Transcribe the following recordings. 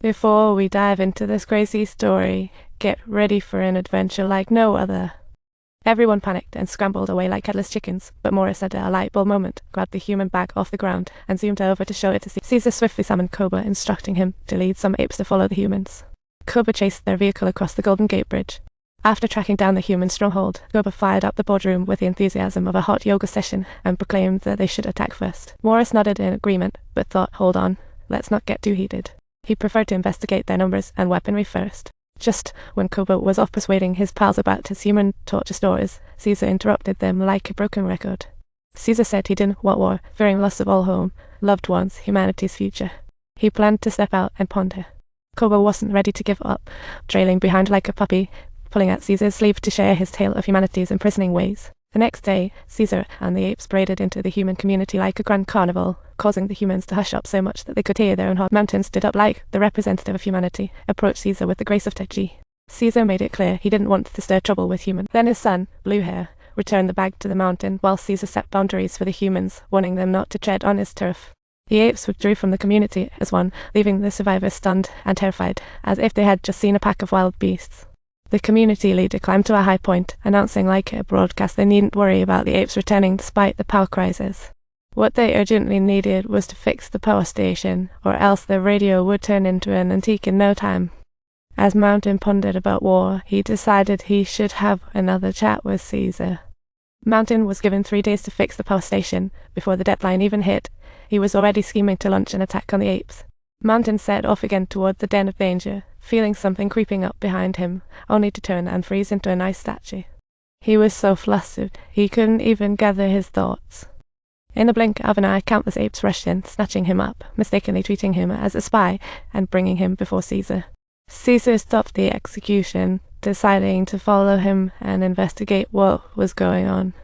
Before we dive into this crazy story, get ready for an adventure like no other. Everyone panicked and scrambled away like headless chickens, but Morris at a light bulb moment grabbed the human bag off the ground and zoomed over to show it to Caesar. Swiftly summoned Koba, instructing him to lead some apes to follow the humans. Koba chased their vehicle across the Golden Gate Bridge. After tracking down the human stronghold, Koba fired up the boardroom with the enthusiasm of a hot yoga session and proclaimed that they should attack first. Morris nodded in agreement, but thought, hold on, let's not get too heated. He preferred to investigate their numbers and weaponry first. Just when Koba was off persuading his pals about his human torture stories, Caesar interrupted them like a broken record. Caesar said he didn't want war, fearing loss of all home, loved ones, humanity's future. He planned to step out and ponder. Koba wasn't ready to give up, trailing behind like a puppy, pulling at Caesar's sleeve to share his tale of humanity's imprisoning ways. The next day, Caesar and the apes paraded into the human community like a grand carnival, causing the humans to hush up so much that they could hear their own heart. Mountain stood up like the representative of humanity, approached Caesar with the grace of Teji. Caesar made it clear he didn't want to stir trouble with humans. Then his son, Blue Hair, returned the bag to the mountain while Caesar set boundaries for the humans, warning them not to tread on his turf. The apes withdrew from the community as one, leaving the survivors stunned and terrified, as if they had just seen a pack of wild beasts. The community leader climbed to a high point, announcing like a broadcast they needn't worry about the apes returning despite the power crisis. What they urgently needed was to fix the power station, or else their radio would turn into an antique in no time. As Mountain pondered about war, he decided he should have another chat with Caesar. Mountain was given 3 days to fix the power station. Before the deadline even hit, he was already scheming to launch an attack on the apes. Mountain set off again toward the den of danger, feeling something creeping up behind him, only to turn and freeze into an ice statue. He was so flustered, he couldn't even gather his thoughts. In the blink of an eye, countless apes rushed in, snatching him up, mistakenly treating him as a spy, and bringing him before Caesar. Caesar stopped the execution, deciding to follow him and investigate what was going on.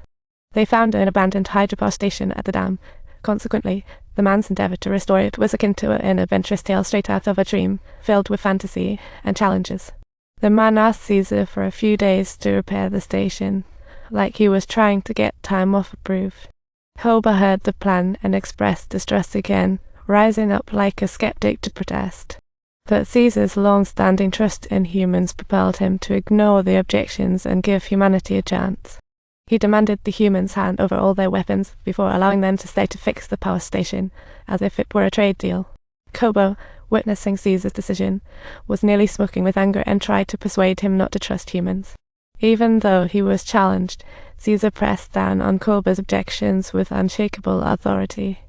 They found an abandoned hydropower station at the dam. Consequently, the man's endeavor to restore it was akin to an adventurous tale straight out of a dream, filled with fantasy and challenges. The man asked Caesar for a few days to repair the station, like he was trying to get time off approved. Koba heard the plan and expressed distrust again, rising up like a skeptic to protest. But Caesar's long-standing trust in humans propelled him to ignore the objections and give humanity a chance. He demanded the humans hand over all their weapons before allowing them to stay to fix the power station, as if it were a trade deal. Koba, witnessing Caesar's decision, was nearly smoking with anger and tried to persuade him not to trust humans. Even though he was challenged, Caesar pressed down on Koba's objections with unshakable authority.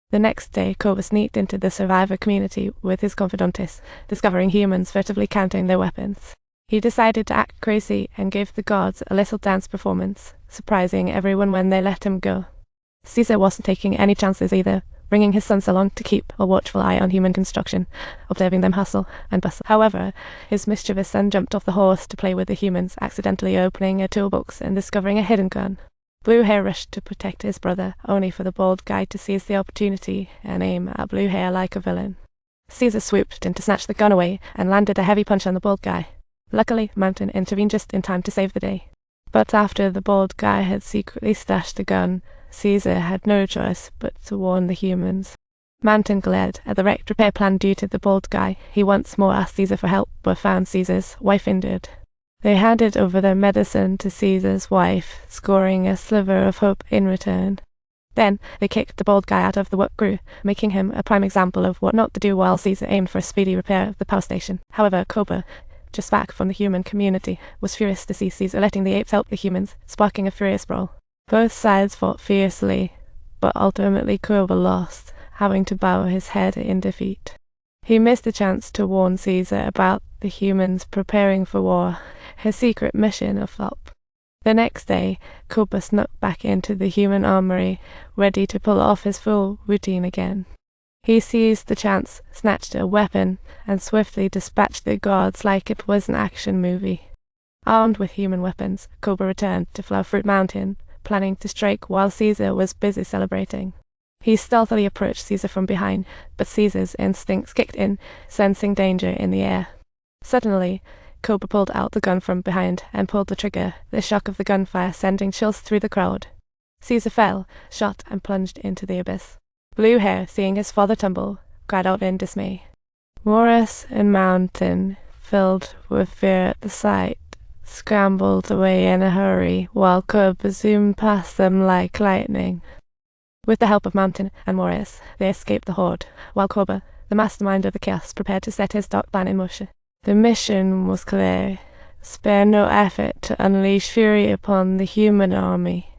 The next day, Koba sneaked into the survivor community with his confidantes, discovering humans furtively counting their weapons. He decided to act crazy and gave the gods a little dance performance, surprising everyone when they let him go. Caesar wasn't taking any chances either, bringing his sons along to keep a watchful eye on human construction, observing them hustle and bustle. However, his mischievous son jumped off the horse to play with the humans, accidentally opening a toolbox and discovering a hidden gun. Blue Hair rushed to protect his brother, only for the bald guy to seize the opportunity and aim at Blue Hair like a villain. Caesar swooped in to snatch the gun away and landed a heavy punch on the bald guy. Luckily, Mountain intervened just in time to save the day. But after the bald guy had secretly stashed the gun, Caesar had no choice but to warn the humans. Mountain glared at the wrecked repair plan due to the bald guy. He once more asked Caesar for help, but found Caesar's wife injured. They handed over their medicine to Caesar's wife, scoring a sliver of hope in return. Then they kicked the bald guy out of the work crew, making him a prime example of what not to do while Caesar aimed for a speedy repair of the power station. However, Koba, just back from the human community, was furious to see Caesar letting the apes help the humans, sparking a furious brawl. Both sides fought fiercely, but ultimately Koba lost, having to bow his head in defeat. He missed a chance to warn Caesar about the humans preparing for war, his secret mission a flop. The next day, Koba snuck back into the human armory, ready to pull off his full routine again. He seized the chance, snatched a weapon, and swiftly dispatched the gods like it was an action movie. Armed with human weapons, Koba returned to Flowerfruit Mountain, planning to strike while Caesar was busy celebrating. He stealthily approached Caesar from behind, but Caesar's instincts kicked in, sensing danger in the air. Suddenly, Koba pulled out the gun from behind and pulled the trigger, the shock of the gunfire sending chills through the crowd. Caesar fell, shot, and plunged into the abyss. Blue Hair, seeing his father tumble, cried out in dismay. Morris and Mountain, filled with fear at the sight, scrambled away in a hurry, while Koba zoomed past them like lightning. With the help of Mountain and Morris, they escaped the horde, while Koba, the mastermind of the chaos, prepared to set his dark plan in motion. The mission was clear: spare no effort to unleash fury upon the human army.